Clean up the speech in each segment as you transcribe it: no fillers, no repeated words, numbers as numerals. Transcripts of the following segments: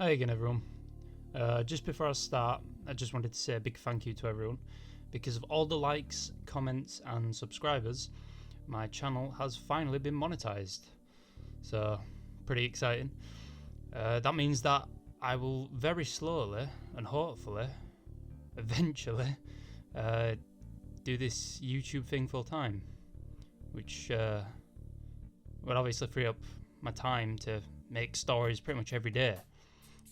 Hi again everyone. Just before I start, I just wanted to say a big thank you to everyone. Because of all the likes, comments and subscribers, my channel has finally been monetized. So, pretty exciting. That means that I will very slowly and hopefully, eventually, do this YouTube thing full time. Which would obviously free up my time to make stories pretty much every day.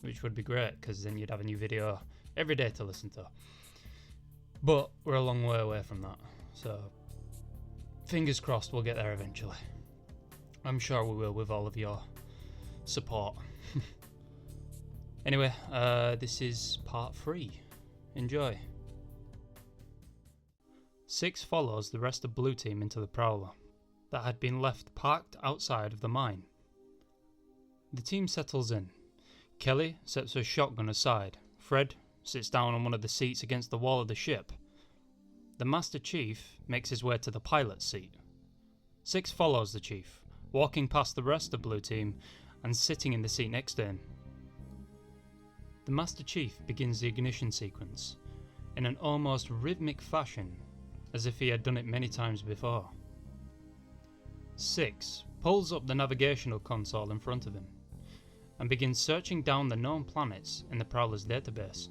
Which would be great, because then you'd have a new video every day to listen to. But we're a long way away from that, so fingers crossed we'll get there eventually. I'm sure we will with all of your support. Anyway, this is part 3. Enjoy. Six follows the rest of Blue Team into the Prowler that had been left parked outside of the mine. The team settles in. Kelly sets her shotgun aside. Fred sits down on one of the seats against the wall of the ship. The Master Chief makes his way to the pilot's seat. Six follows the Chief, walking past the rest of Blue Team and sitting in the seat next to him. The Master Chief begins the ignition sequence in an almost rhythmic fashion, as if he had done it many times before. Six pulls up the navigational console in front of him and begins searching down the known planets in the Prowler's database.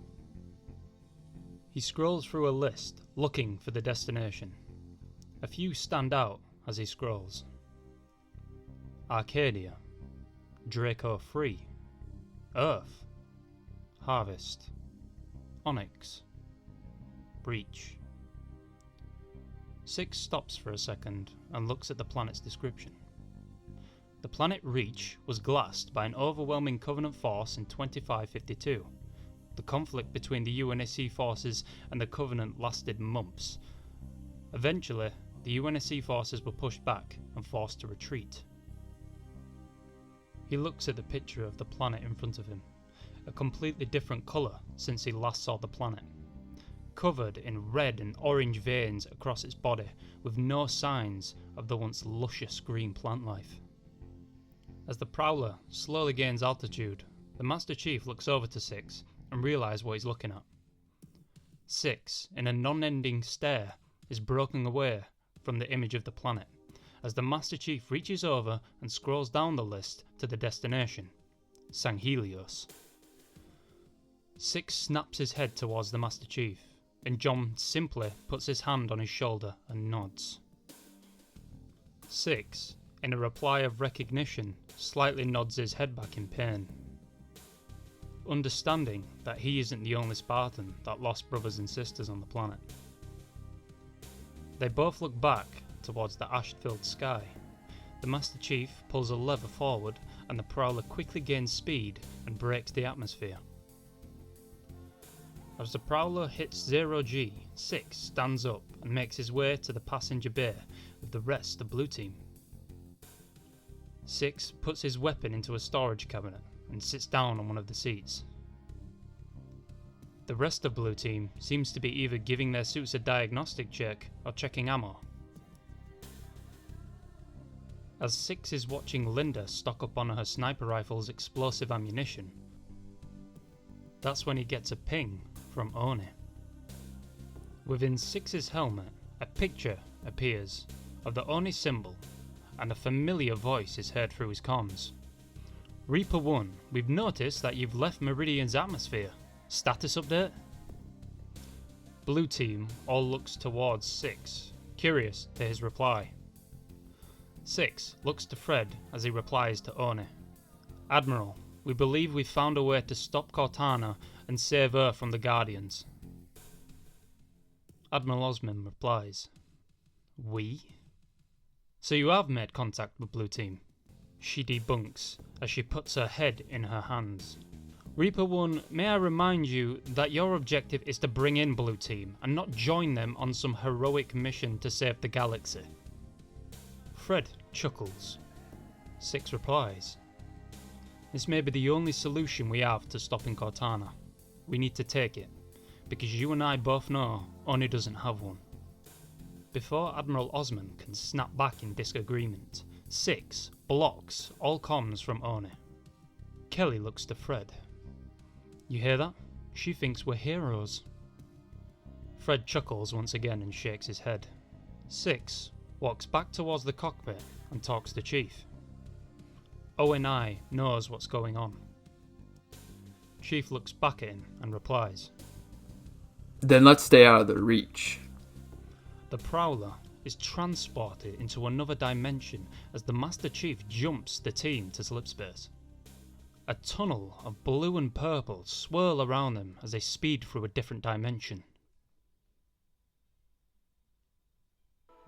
He scrolls through a list, looking for the destination. A few stand out as he scrolls. Arcadia, Draco 3, Earth, Harvest, Onyx, Breach. Six stops for a second and looks at the planet's description. The planet Reach was glassed by an overwhelming Covenant force in 2552. The conflict between the UNSC forces and the Covenant lasted months. Eventually, the UNSC forces were pushed back and forced to retreat. He looks at the picture of the planet in front of him, a completely different colour since he last saw the planet. Covered in red and orange veins across its body, with no signs of the once luscious green plant life. As the Prowler slowly gains altitude, the Master Chief looks over to Six and realises what he's looking at. Six, in a non-ending stare, is broken away from the image of the planet, as the Master Chief reaches over and scrolls down the list to the destination, Sanghelios. Six snaps his head towards the Master Chief, and John simply puts his hand on his shoulder and nods. Six, in a reply of recognition, slightly nods his head back in pain, understanding that he isn't the only Spartan that lost brothers and sisters on the planet. They both look back towards the ash-filled sky. The Master Chief pulls a lever forward and the Prowler quickly gains speed and breaks the atmosphere. As the Prowler hits 0G, Six stands up and makes his way to the passenger bay with the rest of Blue Team. Six puts his weapon into a storage cabinet and sits down on one of the seats. The rest of Blue Team seems to be either giving their suits a diagnostic check or checking ammo. As Six is watching Linda stock up on her sniper rifle's explosive ammunition, that's when he gets a ping from Oni. Within Six's helmet, a picture appears of the Oni symbol, and a familiar voice is heard through his comms. Reaper 1, we've noticed that you've left Meridian's atmosphere. Status update? Blue Team all looks towards Six, curious to his reply. Six looks to Fred as he replies to Oni. Admiral, we believe we've found a way to stop Cortana and save Earth from the Guardians. Admiral Osman replies, We? So you have made contact with Blue Team? She debunks as she puts her head in her hands. Reaper 1, may I remind you that your objective is to bring in Blue Team and not join them on some heroic mission to save the galaxy. Fred chuckles. Six replies, this may be the only solution we have to stopping Cortana. We need to take it, because you and I both know Oni doesn't have one. Before Admiral Osman can snap back in disagreement, Six blocks all comms from Oni. Kelly looks to Fred. You hear that? She thinks we're heroes. Fred chuckles once again and shakes his head. 6 walks back towards the cockpit and talks to Chief. ONI knows what's going on. Chief looks back at him and replies, Then let's stay out of their reach. The Prowler is transported into another dimension as the Master Chief jumps the team to slipspace. A tunnel of blue and purple swirl around them as they speed through a different dimension.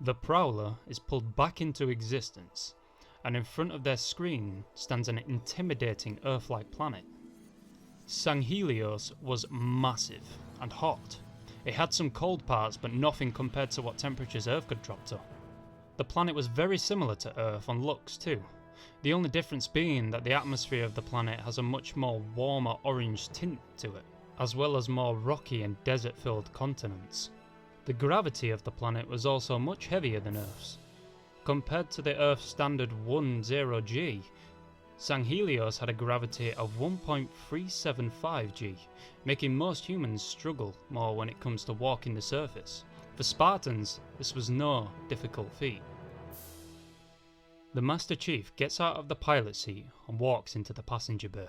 The Prowler is pulled back into existence, and in front of their screen stands an intimidating Earth-like planet. Sanghelios was massive and hot. It had some cold parts, but nothing compared to what temperatures Earth could drop to. The planet was very similar to Earth on looks too, the only difference being that the atmosphere of the planet has a much more warmer orange tint to it, as well as more rocky and desert-filled continents. The gravity of the planet was also much heavier than Earth's. Compared to the Earth's standard 10G, Sanghelios had a gravity of 1.375 G, making most humans struggle more when it comes to walking the surface. For Spartans, this was no difficult feat. The Master Chief gets out of the pilot seat and walks into the passenger bay.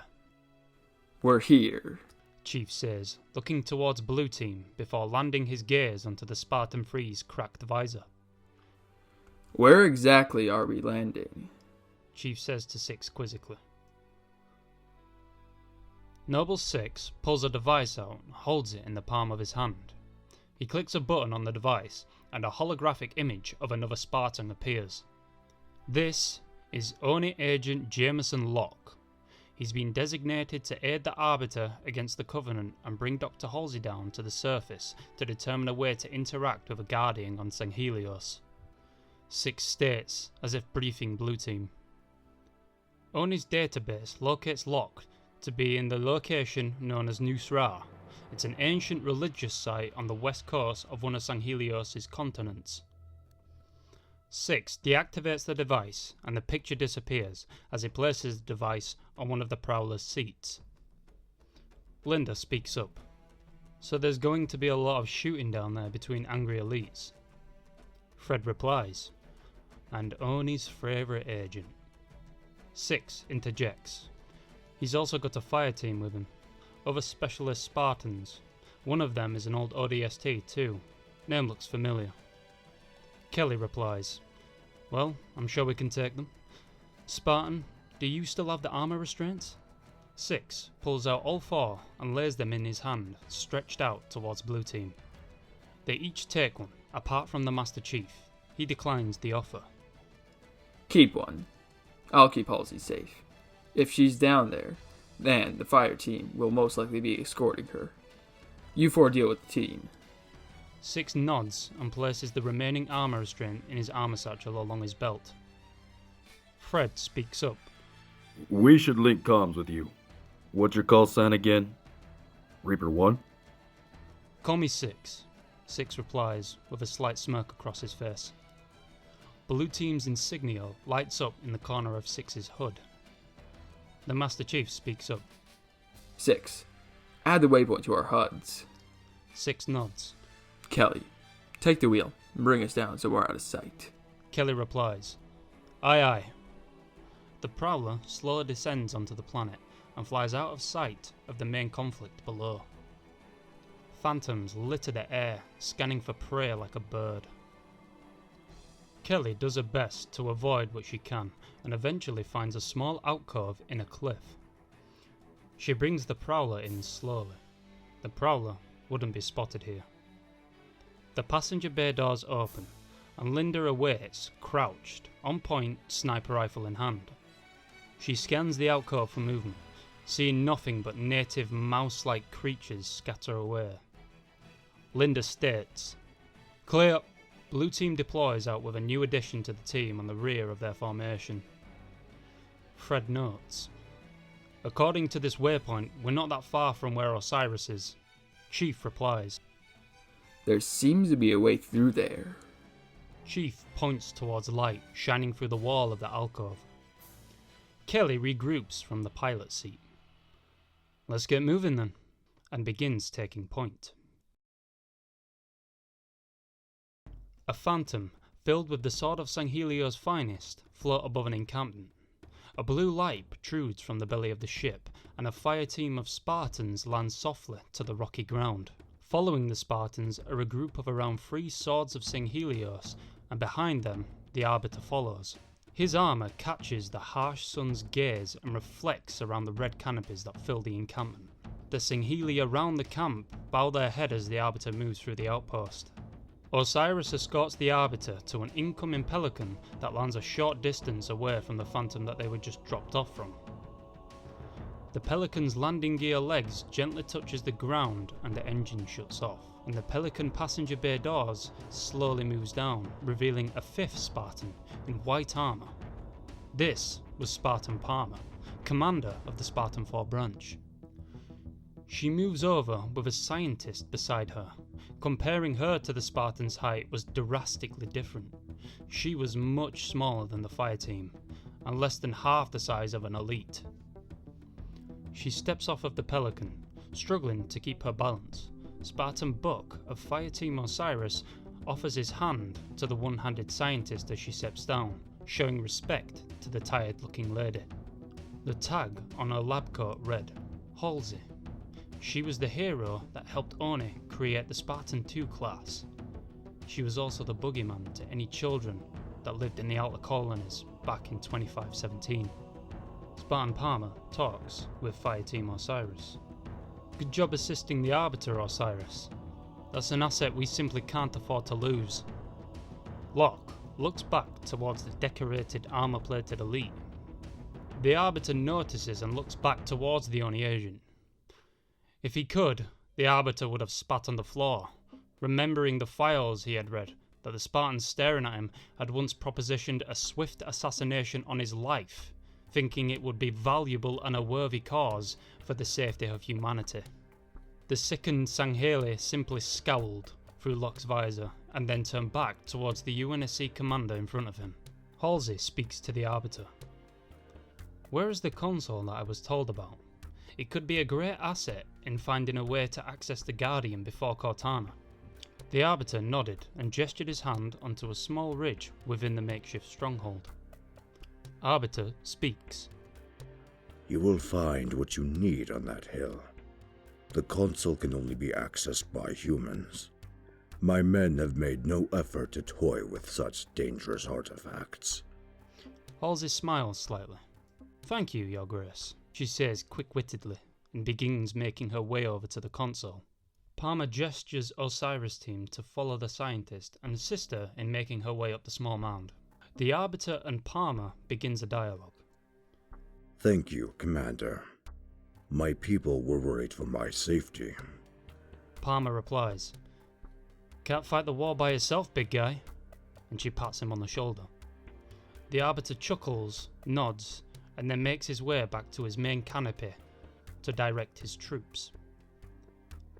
We're here, Chief says, looking towards Blue Team before landing his gaze onto the Spartan 3's cracked visor. Where exactly are we landing? Chief says to 6 quizzically. Noble 6 pulls a device out and holds it in the palm of his hand. He clicks a button on the device and a holographic image of another Spartan appears. This is ONI Agent Jameson Locke. He's been designated to aid the Arbiter against the Covenant and bring Dr. Halsey down to the surface to determine a way to interact with a Guardian on Sanghelios. 6 states, as if briefing Blue Team. ONI's database locates Locke to be in the location known as Nusra. It's an ancient religious site on the west coast of one of Sanghelios' continents. 6 deactivates the device and the picture disappears as he places the device on one of the Prowler's seats. Linda speaks up. So there's going to be a lot of shooting down there between angry elites. Fred replies, and ONI's favourite agent. 6 interjects. He's also got a fire team with him. Other specialist Spartans. One of them is an old ODST too. Name looks familiar. Kelly replies, well, I'm sure we can take them. Spartan, do you still have the armor restraints? 6 pulls out all 4 and lays them in his hand, stretched out towards Blue Team. They each take one, apart from the Master Chief. He declines the offer. Keep one. I'll keep Halsey safe. If she's down there, then the fire team will most likely be escorting her. You 4 deal with the team. 6 nods and places the remaining armor restraint in his armor satchel along his belt. Fred speaks up. We should link comms with you. What's your call sign again? Reaper 1? Call me 6. 6 replies with a slight smirk across his face. Blue Team's insignia lights up in the corner of 6's hood. The Master Chief speaks up. 6. Add the waypoint to our HUDs. 6 nods. Kelly, take the wheel and bring us down so we're out of sight. Kelly replies, aye aye. The Prowler slowly descends onto the planet and flies out of sight of the main conflict below. Phantoms litter the air, scanning for prey like a bird. Kelly does her best to avoid what she can and eventually finds a small alcove in a cliff. She brings the Prowler in slowly. The Prowler wouldn't be spotted here. The passenger bay doors open and Linda awaits, crouched, on point, sniper rifle in hand. She scans the alcove for movement, seeing nothing but native mouse-like creatures scatter away. Linda states, clear. Blue Team deploys out with a new addition to the team on the rear of their formation. Fred notes, according to this waypoint, we're not that far from where Osiris is. Chief replies, there seems to be a way through there. Chief points towards light shining through the wall of the alcove. Kelly regroups from the pilot seat. Let's get moving then. and begins taking point. A phantom, filled with the sword of Sanghelios' finest, float above an encampment. A blue light protrudes from the belly of the ship, and a fire team of Spartans lands softly to the rocky ground. Following the Spartans are a group of around 3 swords of Sanghelios, and behind them, the Arbiter follows. His armour catches the harsh sun's gaze and reflects around the red canopies that fill the encampment. The Sanghelia round the camp bow their head as the Arbiter moves through the outpost. Osiris escorts the Arbiter to an incoming Pelican that lands a short distance away from the Phantom that they were just dropped off from. The Pelican's landing gear legs gently touches the ground and the engine shuts off, and the Pelican passenger bay doors slowly moves down, revealing a 5th Spartan in white armour. This was Spartan Palmer, commander of the Spartan 4 branch. She moves over with a scientist beside her. Comparing her to the Spartan's height was drastically different. She was much smaller than the fire team, and less than half the size of an elite. She steps off of the Pelican, struggling to keep her balance. Spartan Buck of Fire Team Osiris offers his hand to the one-handed scientist as she steps down, showing respect to the tired-looking lady. The tag on her lab coat read, Halsey. She was the hero that helped Oni create the Spartan 2 class. She was also the boogeyman to any children that lived in the outer colonies back in 2517. Spartan Palmer talks with Fire Team Osiris. Good job assisting the Arbiter, Osiris. That's an asset we simply can't afford to lose. Locke looks back towards the decorated armour-plated elite. The Arbiter notices and looks back towards the Oni agent. If he could, the Arbiter would have spat on the floor, remembering the files he had read that the Spartans staring at him had once propositioned a swift assassination on his life, thinking it would be valuable and a worthy cause for the safety of humanity. The sickened Sangheli simply scowled through Locke's visor and then turned back towards the UNSC commander in front of him. Halsey speaks to the Arbiter. Where is the console that I was told about? It could be a great asset in finding a way to access the Guardian before Cortana. The Arbiter nodded and gestured his hand onto a small ridge within the makeshift stronghold. Arbiter speaks. You will find what you need on that hill. The console can only be accessed by humans. My men have made no effort to toy with such dangerous artifacts. Halsey smiles slightly. Thank you, Your Grace, she says quick-wittedly, and begins making her way over to the console. Palmer gestures Osiris' team to follow the scientist and assist her in making her way up the small mound. The Arbiter and Palmer begins a dialogue. Thank you, Commander. My people were worried for my safety. Palmer replies, Can't fight the war by yourself, big guy, and she pats him on the shoulder. The Arbiter chuckles, nods, and then makes his way back to his main canopy to direct his troops.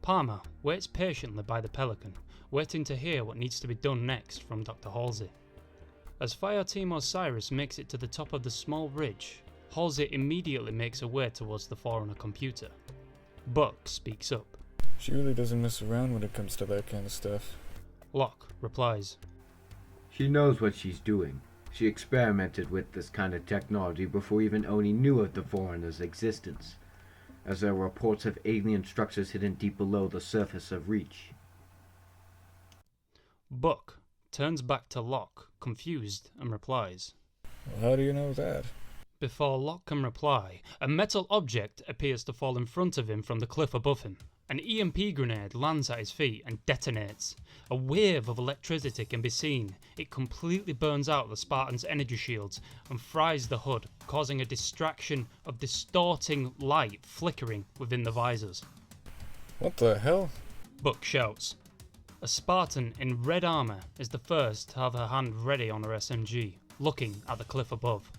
Palmer waits patiently by the Pelican, waiting to hear what needs to be done next from Dr. Halsey. As Fire Team Osiris makes it to the top of the small ridge, Halsey immediately makes her way towards the Forerunner computer. Buck speaks up. She really doesn't mess around when it comes to that kind of stuff. Locke replies. She knows what she's doing. She experimented with this kind of technology before even Oni knew of the Forerunner's existence, as there were reports of alien structures hidden deep below the surface of Reach. Buck turns back to Locke, confused, and replies. Well, how do you know that? Before Locke can reply, a metal object appears to fall in front of him from the cliff above him. An EMP grenade lands at his feet and detonates. A wave of electricity can be seen. It completely burns out the Spartan's energy shields and fries the hood, causing a distraction of distorting light flickering within the visors. What the hell? Buck shouts. A Spartan in red armour is the first to have her hand ready on her SMG, looking at the cliff above.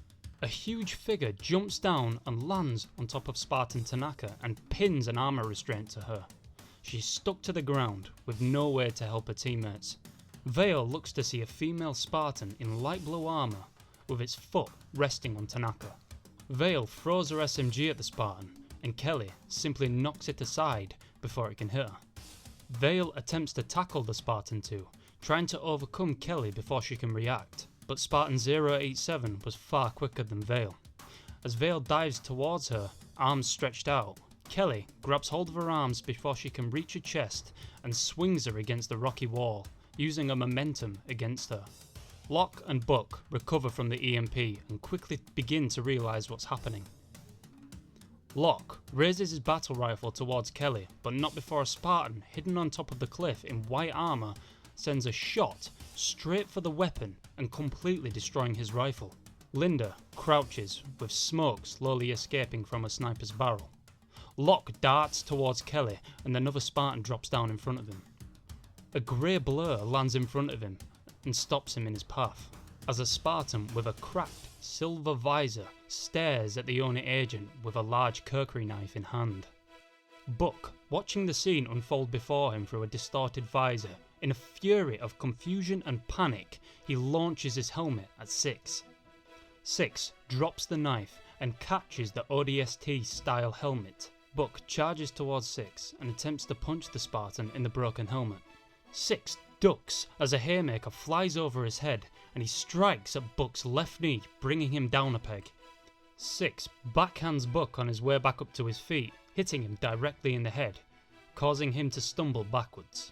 A huge figure jumps down and lands on top of Spartan Tanaka and pins an armour restraint to her. She's stuck to the ground with no way to help her teammates. Vale looks to see a female Spartan in light blue armour with its foot resting on Tanaka. Vale throws her SMG at the Spartan and Kelly simply knocks it aside, before it can hit her. Vale attempts to tackle the Spartan 2, trying to overcome Kelly before she can react, but Spartan 087 was far quicker than Vale. As Vale dives towards her, arms stretched out, Kelly grabs hold of her arms before she can reach her chest and swings her against the rocky wall, using her momentum against her. Locke and Buck recover from the EMP and quickly begin to realise what's happening. Locke raises his battle rifle towards Kelly, but not before a Spartan hidden on top of the cliff in white armour sends a shot straight for the weapon and completely destroying his rifle. Linda crouches with smoke slowly escaping from a sniper's barrel. Locke darts towards Kelly and another Spartan drops down in front of him. A grey blur lands in front of him and stops him in his path, as a Spartan with a cracked silver visor stares at the only agent with a large kukri knife in hand. Buck, watching the scene unfold before him through a distorted visor, in a fury of confusion and panic, he launches his helmet at Six. Six drops the knife and catches the ODST-style helmet. Buck charges towards Six and attempts to punch the Spartan in the broken helmet. Six ducks as a haymaker flies over his head and he strikes at Buck's left knee, bringing him down a peg. Six backhands Buck on his way back up to his feet, hitting him directly in the head, causing him to stumble backwards.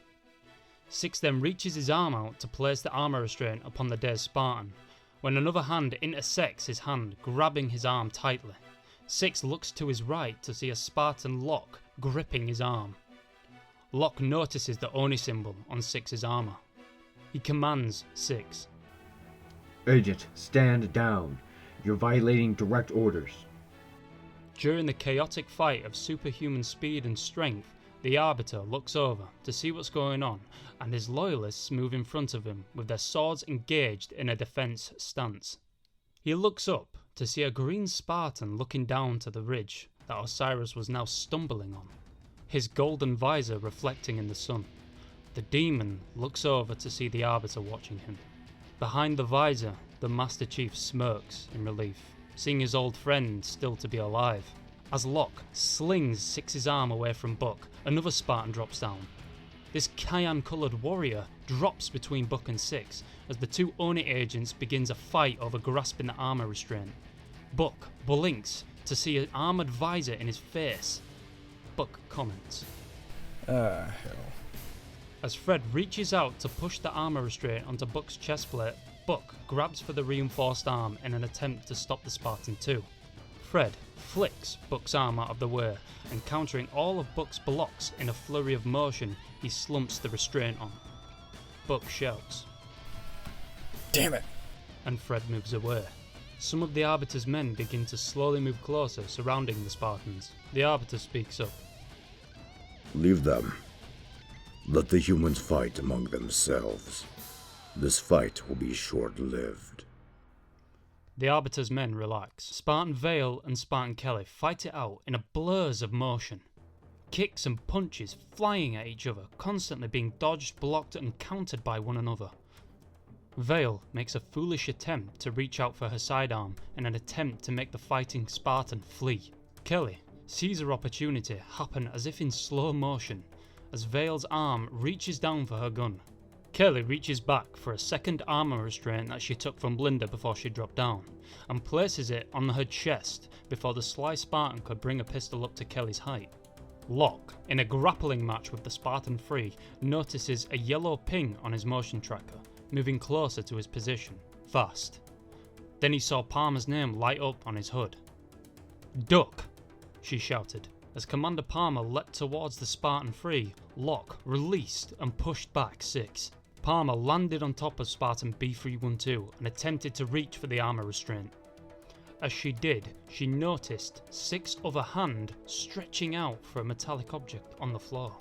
Six then reaches his arm out to place the armor restraint upon the dazed Spartan, when another hand intersects his hand, grabbing his arm tightly. Six looks to his right to see a Spartan Locke gripping his arm. Locke notices the Oni symbol on Six's armor. He commands Six. Agent, stand down. You're violating direct orders. During the chaotic fight of superhuman speed and strength, the Arbiter looks over to see what's going on, and his loyalists move in front of him with their swords engaged in a defense stance. He looks up to see a green Spartan looking down to the ridge that Osiris was now stumbling on, his golden visor reflecting in the sun. The demon looks over to see the Arbiter watching him. Behind the visor, the Master Chief smirks in relief, seeing his old friend still to be alive. As Locke slings Six's arm away from Buck, another Spartan drops down. This cayenne-coloured warrior drops between Buck and Six as the two Oni agents begins a fight over grasping the armor restraint. Buck blinks to see an armoured visor in his face. Buck comments. Hell. As Fred reaches out to push the armor restraint onto Buck's chestplate, Buck grabs for the reinforced arm in an attempt to stop the Spartan 2. Fred flicks Buck's arm out of the way, and countering all of Buck's blocks in a flurry of motion, he slumps the restraint on. Buck shouts, Damn it! and Fred moves away. Some of the Arbiter's men begin to slowly move closer, surrounding the Spartans. The Arbiter speaks up. Leave them. Let the humans fight among themselves. This fight will be short-lived. The Arbiter's men relax. Spartan Vale and Spartan Kelly fight it out in a blurs of motion. Kicks and punches flying at each other, constantly being dodged, blocked and countered by one another. Vale makes a foolish attempt to reach out for her sidearm in an attempt to make the fighting Spartan flee. Kelly sees her opportunity happen as if in slow motion, as Vale's arm reaches down for her gun. Kelly reaches back for a second armor restraint that she took from Linda before she dropped down, and places it on her chest before the sly Spartan could bring a pistol up to Kelly's height. Locke, in a grappling match with the Spartan 3, notices a yellow ping on his motion tracker, moving closer to his position, fast. Then he saw Palmer's name light up on his hood. "Duck!" she shouted. As Commander Palmer leapt towards the Spartan 3, Locke released and pushed back Six. Palmer landed on top of Spartan B312 and attempted to reach for the armor restraint. As she did, she noticed Six's other hand stretching out for a metallic object on the floor.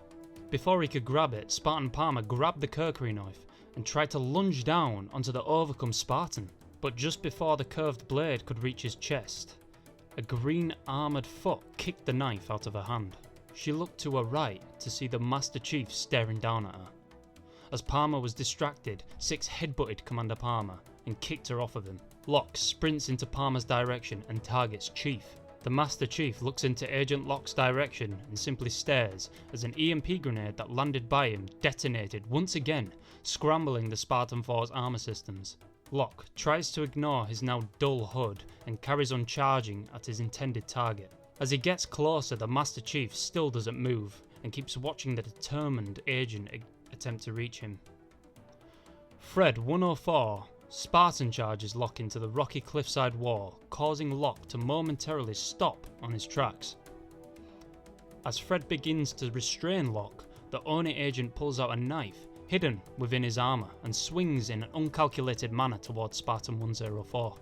Before he could grab it, Spartan Palmer grabbed the kukri knife and tried to lunge down onto the overcome Spartan, but just before the curved blade could reach his chest, a green armoured foot kicked the knife out of her hand. She looked to her right to see the Master Chief staring down at her. As Palmer was distracted, Six headbutted Commander Palmer and kicked her off of him. Locke sprints into Palmer's direction and targets Chief. The Master Chief looks into Agent Locke's direction and simply stares as an EMP grenade that landed by him detonated once again, scrambling the Spartan 4's armor systems. Locke tries to ignore his now dull HUD and carries on charging at his intended target. As he gets closer, the Master Chief still doesn't move and keeps watching the determined agent attempt to reach him. Fred 104 Spartan charges Locke into the rocky cliffside wall, causing Locke to momentarily stop on his tracks. As Fred begins to restrain Locke, the Oni agent pulls out a knife hidden within his armour and swings in an uncalculated manner towards Spartan 104.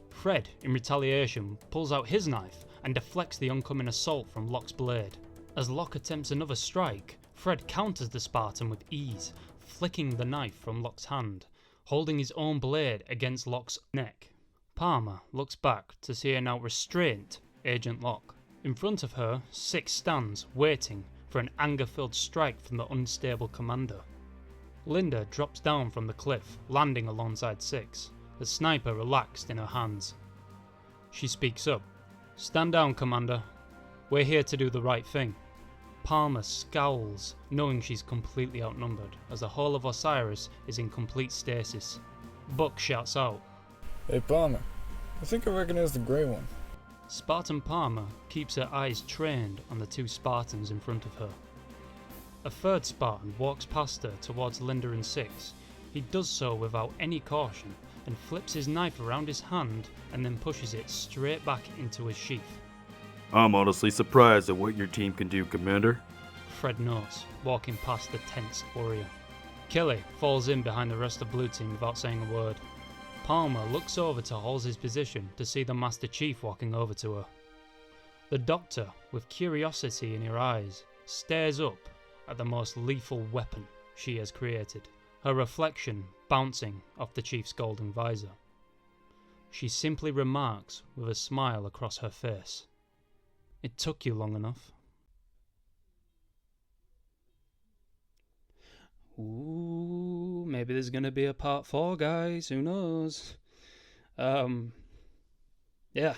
Fred, in retaliation, pulls out his knife and deflects the oncoming assault from Locke's blade. As Locke attempts another strike, Fred counters the Spartan with ease, flicking the knife from Locke's hand, holding his own blade against Locke's neck. Palmer looks back to see a now restrained Agent Locke. In front of her, Six stands, waiting for an anger-filled strike from the unstable commander. Linda drops down from the cliff, landing alongside Six, the sniper relaxed in her hands. She speaks up. "Stand down, Commander. We're here to do the right thing." Palmer scowls, knowing she's completely outnumbered, as the whole of Osiris is in complete stasis. Buck shouts out, Hey Palmer, I think I recognize the grey one. Spartan Palmer keeps her eyes trained on the two Spartans in front of her. A third Spartan walks past her towards Linda and Six. He does so without any caution and flips his knife around his hand and then pushes it straight back into his sheath. I'm honestly surprised at what your team can do, Commander. Fred notes, walking past the tense warrior. Kelly falls in behind the rest of Blue Team without saying a word. Palmer looks over to Halsey's position to see the Master Chief walking over to her. The Doctor, with curiosity in her eyes, stares up at the most lethal weapon she has created, her reflection bouncing off the Chief's golden visor. She simply remarks with a smile across her face, "It took you long enough." Ooh, maybe there's gonna be a part 4, guys. Who knows? Yeah.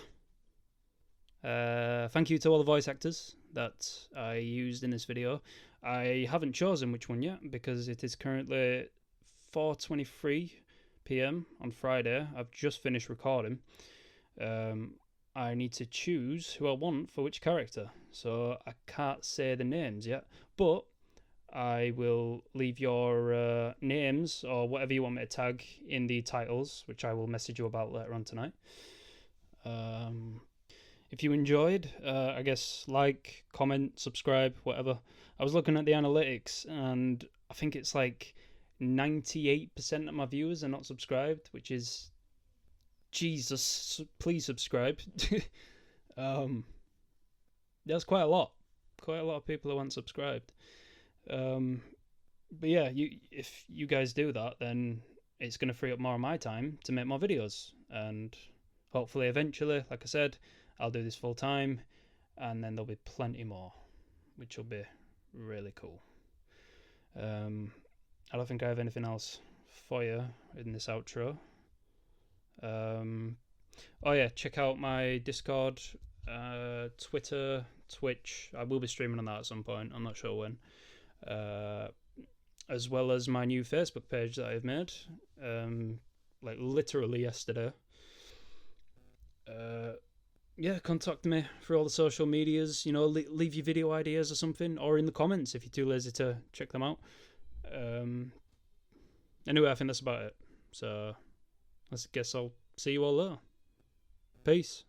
Thank you to all the voice actors that I used in this video. I haven't chosen which one yet because it is currently 4:23 PM on Friday. I've just finished recording. I need to choose who I want for which character, so I can't say the names yet, but I will leave your names or whatever you want me to tag in the titles, which I will message you about later on tonight. If you enjoyed, I guess like, comment, subscribe, whatever. I was looking at the analytics and I think it's like 98% of my viewers are not subscribed, which is Jesus. Please subscribe. That's quite a lot of people who aren't subscribed. But yeah, if you guys do that, then it's going to free up more of my time to make more videos, and hopefully eventually, like I said, I'll do this full time, and then there'll be plenty more, which will be really cool. I don't think I have anything else for you in this outro. Oh yeah, check out my Discord, Twitter, Twitch. I will be streaming on that at some point, I'm not sure when. As well as my new Facebook page that I've made, like literally yesterday. Yeah, contact me through all the social medias, you know, leave your video ideas or something, or in the comments if you're too lazy to check them out. Anyway, I think that's about it. So I guess I'll see you all there. Peace.